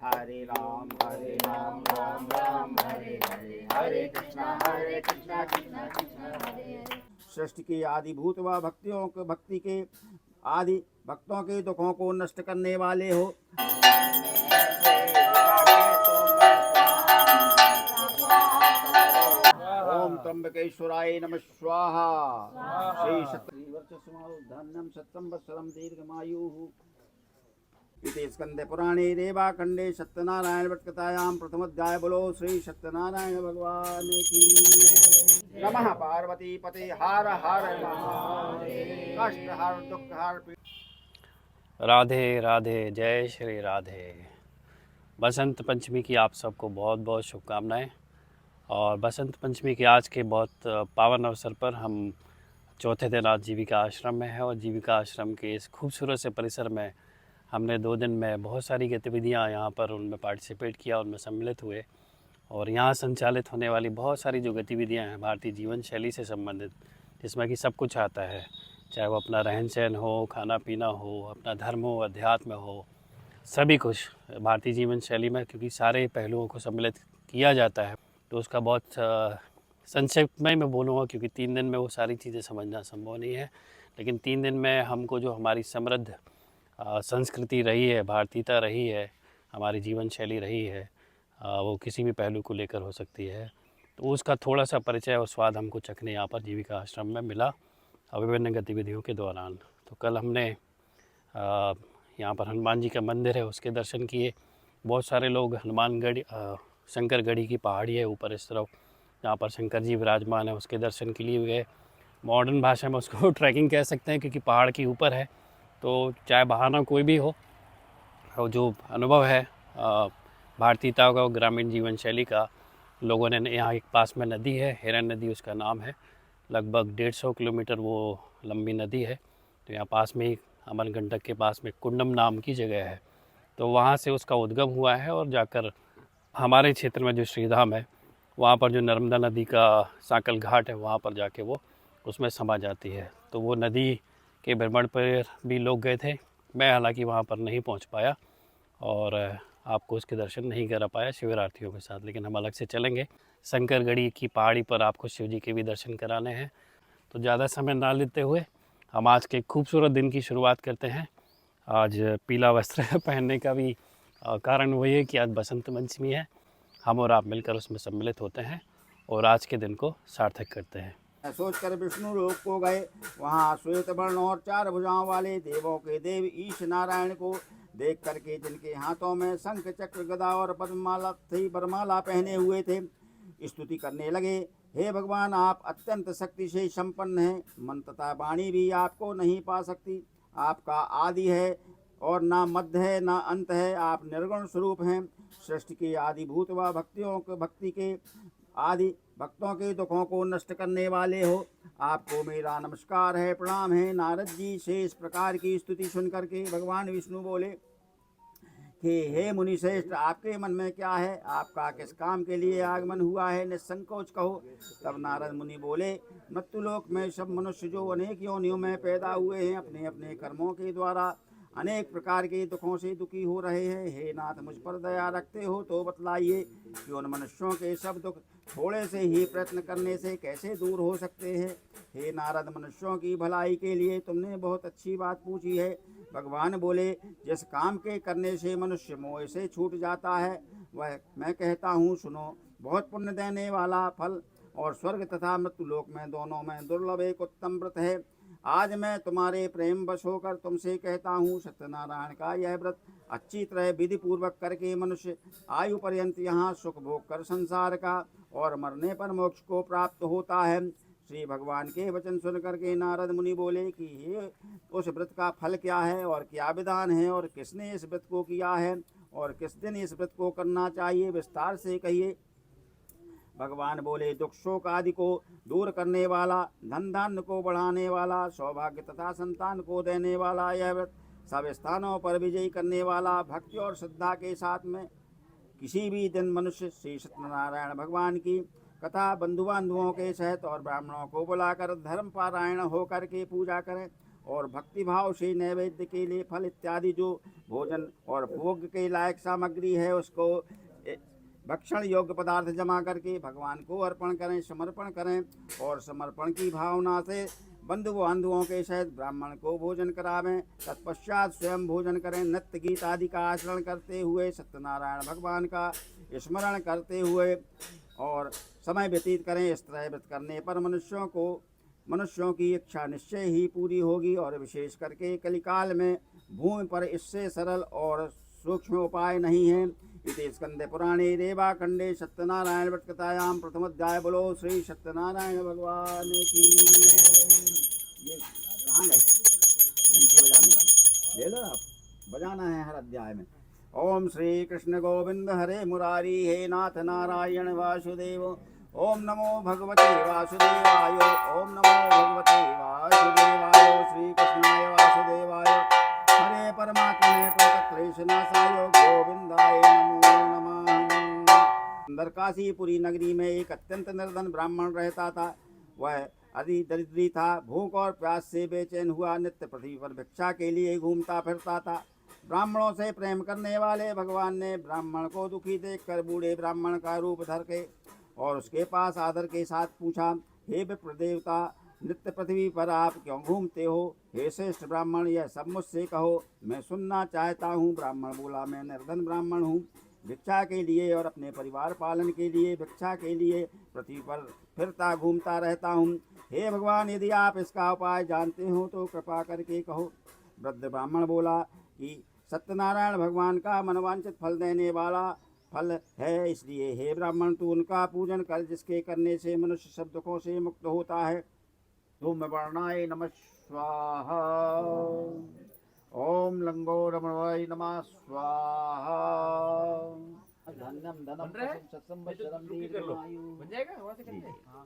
हरे राम राम राम हरे हरे, हरे कृष्णा कृष्णा कृष्णा हरे हरे। सृष्टि के आदिभूत व भक्ति के आदि भक्तों के दुखों को नष्ट करने वाले हो। ओम त्र्यंबकेश्वराय नमः स्वाहा। श्री धन्यम सत्यम वत्सरम दीर्घमायुः। इति स्कंदे पुराणे रेवाखंडे सत्यनारायण वटकथायां प्रथमोध्याय। बोलो श्री सत्यनारायण भगवान की। नमः पार्वती पते हर हर महादेव। कष्ट हर दुख हर। राधे राधे, जय श्री राधे। बसंत पंचमी की आप सबको बहुत बहुत शुभकामनाएं। और बसंत पंचमी के आज के बहुत पावन अवसर पर हम चौथे दिन आज जीविका आश्रम में है। और जीविका आश्रम के इस खूबसूरत से परिसर में हमने 2 दिन में बहुत सारी गतिविधियां यहाँ पर उनमें पार्टिसिपेट किया, उनमें सम्मिलित हुए। और यहाँ संचालित होने वाली बहुत सारी जो गतिविधियाँ हैं भारतीय जीवन शैली से संबंधित, जिसमें कि सब कुछ आता है, चाहे वो अपना रहन सहन हो, खाना पीना हो, अपना धर्म हो, अध्यात्म हो, सभी कुछ भारतीय जीवन शैली में क्योंकि सारे पहलुओं को सम्मिलित किया जाता है, तो उसका बहुत संक्षिप्त में मैं बोलूँगा क्योंकि 3 दिन में वो सारी चीज़ें समझना संभव नहीं है। लेकिन 3 दिन में हमको जो हमारी समृद्ध संस्कृति रही है, भारतीयता रही है, हमारी जीवन शैली रही है, वो किसी भी पहलू को लेकर हो सकती है, तो उसका थोड़ा सा परिचय और स्वाद हमको चखने यहाँ पर जीविका आश्रम में मिला विभिन्न गतिविधियों के दौरान। तो कल हमने यहाँ पर हनुमान जी का मंदिर है, उसके दर्शन किए। बहुत सारे लोग हनुमानगढ़ी शंकरगढ़ी की पहाड़ी है ऊपर इस तरफ, जहाँ पर शंकर जी विराजमान है, उसके दर्शन के लिए गए। मॉडर्न भाषा में उसको ट्रैकिंग कह सकते हैं क्योंकि पहाड़ के ऊपर है, तो चाहे बहाना कोई भी हो, और जो अनुभव है भारतीयता का, ग्रामीण जीवन शैली का, लोगों ने यहाँ एक पास में नदी है, हिरन नदी उसका नाम है, लगभग 150 किलोमीटर वो लंबी नदी है। तो यहाँ पास में ही अमरकंटक के पास में कुंडम नाम की जगह है, तो वहाँ से उसका उद्गम हुआ है। और जाकर हमारे क्षेत्र में जो श्रीधाम है, वहाँ पर जो नर्मदा नदी का सांकल घाट है, वहाँ पर जाके वो उसमें समा जाती है। तो वो नदी के भ्रमण पर भी लोग गए थे। मैं हालांकि वहाँ पर नहीं पहुँच पाया और आपको उसके दर्शन नहीं करा पाया शिवरात्रियों के साथ, लेकिन हम अलग से चलेंगे। शंकरगढ़ी की पहाड़ी पर आपको शिव जी के भी दर्शन कराने हैं। तो ज़्यादा समय ना लेते हुए हम आज के खूबसूरत दिन की शुरुआत करते हैं। आज पीला वस्त्र पहनने का भी कारण वही है कि आज बसंत पंचमी है। हम और आप मिलकर उसमें सम्मिलित होते हैं और आज के दिन को सार्थक करते हैं। सोचकर विष्णु लोक को गए। वहाँ श्वेत वर्ण और 4 भुजाओं वाले देवों के देव ईश नारायण को देख करके, जिनके हाथों में शंख चक्र गदा और पद्ममाला थी, वरमाला पहने हुए थे, स्तुति करने लगे। हे भगवान, आप अत्यंत शक्ति से संपन्न हैं, मन तथा वाणी भी आपको नहीं पा सकती। आपका आदि है और ना मध्य है ना अंत है, आप निर्गुण स्वरूप हैं। सृष्टि के आदिभूत व भक्ति के आदि भक्तों के दुखों को नष्ट करने वाले हो। आपको मेरा नमस्कार है, प्रणाम है। नारद जी से इस प्रकार की स्तुति सुन करके भगवान विष्णु बोले कि हे मुनि श्रेष्ठ, आपके मन में क्या है? आपका किस काम के लिए आगमन हुआ है? निसंकोच कहो। तब नारद मुनि बोले, मृत्युलोक में सब मनुष्य जो अनेक योनियों में पैदा हुए हैं, अपने अपने कर्मों के द्वारा अनेक प्रकार के दुखों से दुखी हो रहे हैं। हे नाथ, मुझ पर दया रखते हो तो बतलाइए कि उन मनुष्यों के सब दुख थोड़े से ही प्रयत्न करने से कैसे दूर हो सकते हैं। हे नारद, मनुष्यों की भलाई के लिए तुमने बहुत अच्छी बात पूछी है। भगवान बोले, जिस काम के करने से मनुष्य मोह से छूट जाता है, वह मैं कहता हूँ सुनो। बहुत पुण्य देने वाला फल और स्वर्ग तथा मृत्युलोक में दोनों में दुर्लभ एक उत्तम व्रत है। आज मैं तुम्हारे प्रेम वश होकर तुमसे कहता हूँ, सत्यनारायण का यह व्रत अच्छी तरह विधि पूर्वक करके मनुष्य आयु पर्यंत यहाँ सुख भोग कर संसार का और मरने पर मोक्ष को प्राप्त होता है। श्री भगवान के वचन सुन करके नारद मुनि बोले कि ये उस व्रत का फल क्या है और क्या विधान है, और किसने इस व्रत को किया है, और किस दिन इस व्रत को करना चाहिए, विस्तार से कहिए। भगवान बोले, दुख शोक आदि को दूर करने वाला, धन धान्य को बढ़ाने वाला, सौभाग्य तथा संतान को देने वाला यह व्रत सब स्थानों पर विजयी करने वाला, भक्ति और श्रद्धा के साथ में किसी भी दिन मनुष्य श्री सत्यनारायण भगवान की कथा बंधु बांधवों के सहित और ब्राह्मणों को बुलाकर धर्म पारायण होकर के पूजा करें और भक्ति भाव से नैवेद्य के लिए फल इत्यादि जो भोजन और भोग के लायक सामग्री है उसको भक्षण योग्य पदार्थ जमा करके भगवान को अर्पण करें, समर्पण करें और समर्पण की भावना से बंधु बांधुओं के सहित ब्राह्मण को भोजन करावें। तत्पश्चात स्वयं भोजन करें। नृत्य गीत आदि का आचरण करते हुए सत्यनारायण भगवान का स्मरण करते हुए और समय व्यतीत करें। इस तरह व्रत करने पर मनुष्यों की इच्छा निश्चय ही पूरी होगी और विशेष करके कलिकाल में भूमि पर इससे सरल और सूक्ष्म उपाय नहीं है। इति स्कंदे पुराणे रेवाखंडे सत्यनारायण व्रत कथायाम प्रथम अध्याय। बोलो श्री सत्यनारायण भगवान की। ये कहाँ गए घंटी बजाने वाले? ले लो आप, बजाना है हर अध्याय में। ओम श्री कृष्ण गोविंद हरे मुरारी, हे नाथ नारायण वासुदेव। ओम नमो भगवते वासुदेवाय। ओम नमो भगवते वासुदेवाय। श्री कृष्णाय वासुदेवाय हरे परमात्मने प्रणतक्लेशनाशाय गोविंदाय नमो नमः। दरकाशीपुरी नगरी में एक अत्यंत निर्धन ब्राह्मण रहता था। वह अति दरिद्री था। भूख और प्यास से बेचैन हुआ नित्य पृथ्वी पर भिक्षा के लिए घूमता फिरता था। ब्राह्मणों से प्रेम करने वाले भगवान ने ब्राह्मण को दुखी देखकर बूढ़े ब्राह्मण का रूप धर के और उसके पास आदर के साथ पूछा, हे विप्र देवता, नित्य पृथ्वी पर आप क्यों घूमते हो? हे श्रेष्ठ ब्राह्मण, यह सब मुझसे कहो, मैं सुनना चाहता हूँ। ब्राह्मण बोला, मैं निर्धन ब्राह्मण हूँ। भिक्षा के लिए और अपने परिवार पालन के लिए भिक्षा के लिए पृथ्वी पर फिरता घूमता रहता हूँ। हे भगवान, यदि आप इसका उपाय जानते हो तो कृपा करके कहो। वृद्ध ब्राह्मण बोला कि सत्यनारायण भगवान का मनवांछित फल देने वाला फल है, इसलिए हे ब्राह्मण तू उनका पूजन कर, जिसके करने से मनुष्य सब दुखों से मुक्त होता है। धूम वर्णाय नमः स्वाहा। ओम लंगोदरमणाय नमः स्वाहा। धन्यम धनम संवत्सरम दीर्घायु। बन जाएगा वहां से कर ले। हां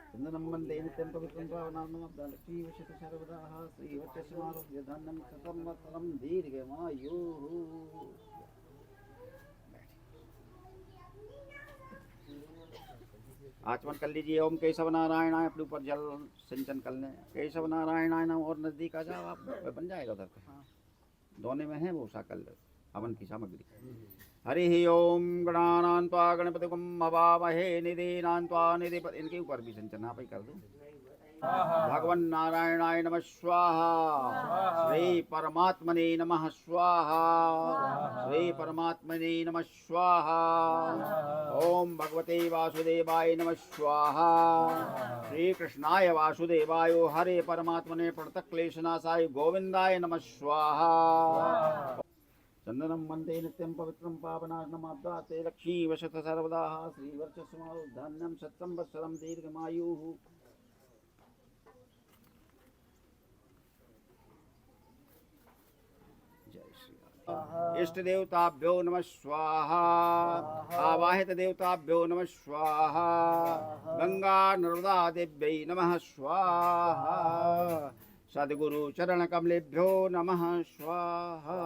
चंदनम वंदे नित्यं पवित्रं पावनं लक्ष्मी वशत सर्वदा श्री वचस्मारोग्य धन्यम संवत्सरम दीर्घायु। आचमन कर लीजिए। ओम केशव नारायणाय। अपने ऊपर जल सिंचन कर लें। केशव नारायणाय नाम। और नजदीक आ जाओ आप, बन जाएगा उधर पे। दोने में है वो साकल हवन की सामग्री। हरि ओम गणानां त्वा गणपतिगुं हवामहे निधीनां त्वा निधिपति। इनके ऊपर भी सिंचन आप ही कर दो। भगवन् नारायणाय नमः स्वाहा। श्री परमात्मने नमः स्वाहा। श्री परमात्मने नमः स्वाहा। ओम भगवते वासुदेवाय नमः स्वाहा। श्री कृष्णाय वासुदेवाय हरे परमात्मने प्रणतक्लेशनाशाय गोविंदाय नमः स्वाहा। चंदनम वंदे नित्यं पवित्रं पावनात्मनाब्दाते लक्ष्मी वशत सर्वदा श्री वर्चस्वधान्यम सत्संवत्सरम दीर्घमायुः। इष्ट देवताभ्यो नमः स्वाहा। आवाहित देवताभ्यो नमः स्वाहा। गंगा नर्मदा देव्यै नमः स्वाहा। सद्गुरु चरण कमलेभ्यो नमः स्वाहा।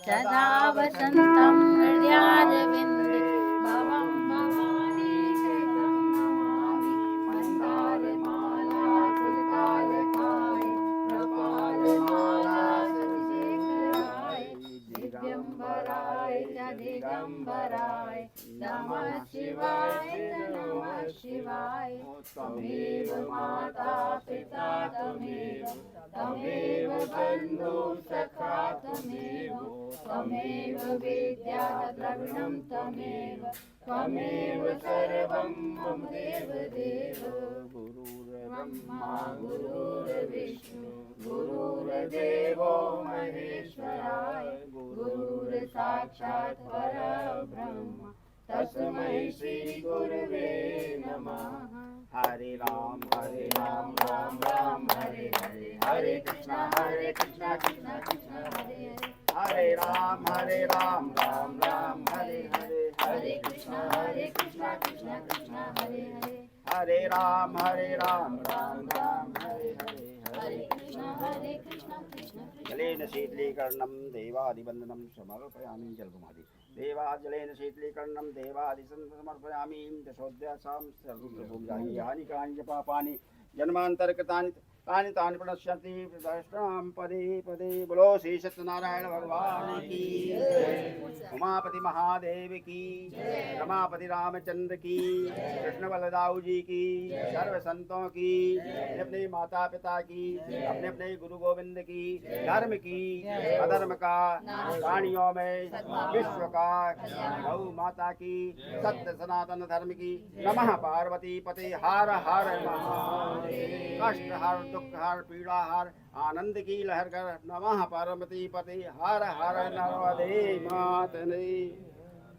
सदा वसन्तं हृदयारविन्दे भवं भवानी शरणं नमामि मन्दारमाला पुलकालकाय प्रपालमाला सचेतराय दिव्यम्बराय च दिगम्बराय नमः शिवाय च नमः शिवाय त्वमेव माता पिता त्वमेव बन्धु सखा त्वमेव विद्या द्रविणं त्वमेव सर्वं मम देव गुरुर्ब्रह्मा गुरुर्विष्णु गुरुर्देवो महेश्वराय गुरुर्साक्षात् परब्रह्म तस्मै श्री गुरुवे नमः। हरे राम राम राम हरे हरे हरे कृष्णा कृष्णा कृष्णा हरे हरे राम राम राम हरे हरे हरे कृष्णा कृष्णा कृष्णा हरे हरे हरे राम राम राम हरे हरे हरे कृष्णा कृष्णा कृष्णा जलेन शीतलीकरणं देवादिवन्दनं समर्पयामि जलकुमारी देवाजलेन शीतलीकरणं देवादिसमर्पयामि दशोद्यासां सर्वभूमिजाहि यानि कानि च पापानि जन्मान्तरकृतानि तानि तानि प्रणश्यन्ति दर्शनां पदे पदे बोलो श्री सत्यनारायण भगवान की उमापति महादेव की रमापति रामचंद्र की कृष्ण बलदाऊ जी की सर्व संतों की अपने अपने माता पिता की अपने अपने गुरु गोविंद की धर्म की अधर्म का प्राणियों में विश्व का गौ माता की सत्य सनातन धर्म की नमः पार्वती पते हर हर महादेव कष्ट हर दुख हर पीड़ा हर आनंद की लहर कर नमः पार्वती पते हर हर नर्मदे मातने।